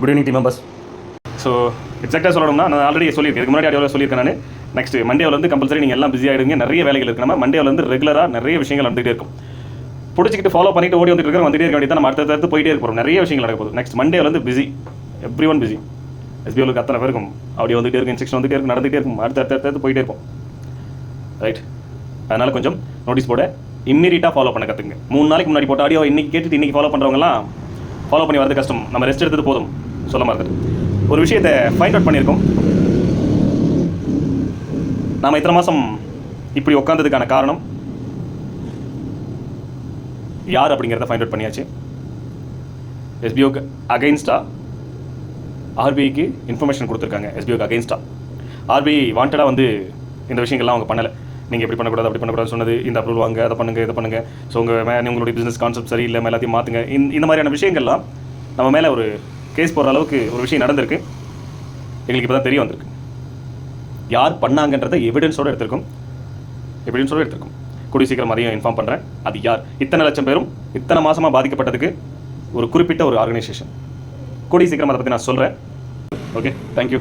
Good evening team members. So எக்ஸாக்டாக சொல்லணும்னா நான் ஆல்ரெடி சொல்லியிருக்கேன், இதுக்கு முன்னாடி ஆடியோவில் சொல்லியிருக்கேன் நான். நெக்ஸ்ட் மண்டேவில் வந்து கம்பல்சரி நீங்கள் எல்லாம் பிஸி ஆகிடுங்க, நிறைய வேலைகள் இருக்குது. நம்ம மண்டேவில் வந்து ரெகுலராக நிறைய விஷயங்கள் நடந்துகிட்டே இருக்கும். பிடிச்சிக்கிட்டு ஃபாலோ பண்ணிட்டு ஓடி வந்துட்டு இருக்கிற வந்துட்டே இருக்க வேண்டியது, நம்ம அடுத்தடுத்து போயிட்டே இருக்கிறோம். நிறைய விஷயங்கள் நடக்க போகுது. நெக்ஸ்ட் மண்டேவில் வந்து பிஸி, எவ்ரி ஒன் பிஸி. எஸ்பிஓலுக்கு அத்தனை பேருக்கும் அப்படியே வந்துகிட்டே இருக்கும், இன்ஸ்ட்ரக்ஷன் வந்துகிட்டே இருக்கும், நடந்துகிட்டே இருக்கும், அடுத்தடுத்து போயிட்டே இருக்கும். ரைட், அதனால் கொஞ்சம் நோட்டீஸ் போட இம்மீடியட்டாக ஃபாலோ பண்ண கற்றுங்க. 3 நாளைக்கு முன்னாடி போட்ட ஆடியோ இன்றைக்கி கேட்டுட்டு இன்றைக்கி ஃபாலோ பண்ணுறவங்களாம் ஃபாலோ பண்ணி வரது கஷ்டம். நம்ம ரெஸ்ட் எடுத்தது போதும். சொல்ல மாதிரி ஒரு விஷயத்தை ஃபைண்ட் அவுட் பண்ணியிருக்கோம். நாம் இத்தனை மாதம் இப்படி உட்காந்ததுக்கான காரணம் யார் அப்படிங்கிறத ஃபைண்ட் அவுட் பண்ணியாச்சு. எஸ்பிஓக்கு அகைன்ஸ்டாக ஆர்பிஐக்கு இன்ஃபர்மேஷன் கொடுத்துருக்காங்க. எஸ்பிஓக்கு அகைன்ஸ்டாக ஆர்பிஐ வாண்டடாக வந்து இந்த விஷயங்கள்லாம் அவங்க பண்ணலை. நீங்கள் எப்படி பண்ணக்கூடாது அப்படி பண்ணக்கூடாது சொன்னது, இந்த அப்ரூவல் வாங்க, அதை பண்ணுங்கள் இதை பண்ணுங்கள், ஸோ உங்களுடைய பிஸ்னஸ் கான்செப்ட் சரியில்லை, எல்லாத்தையும் மாற்றுங்க. இந்த மாதிரியான விஷயங்கள்லாம் நம்ம மேலே ஒரு கேஸ் போடுற அளவுக்கு ஒரு விஷயம் நடந்திருக்கு. எங்களுக்கு இப்போ தான் தெரிய வந்திருக்கு. யார் பண்ணாங்கன்றதை எவிடன்ஸோடு எடுத்திருக்கோம். கூடிய சீக்கிரம் அதையும் இன்ஃபார்ம் பண்ணுறேன். அது யார், இத்தனை லட்சம் பேரும் இத்தனை மாதமாக பாதிக்கப்பட்டதுக்கு ஒரு குறிப்பிட்ட ஒரு ஆர்கனைசேஷன். கூடிய சீக்கிரம் அதை பற்றி நான் சொல்கிறேன். Okay, thank you.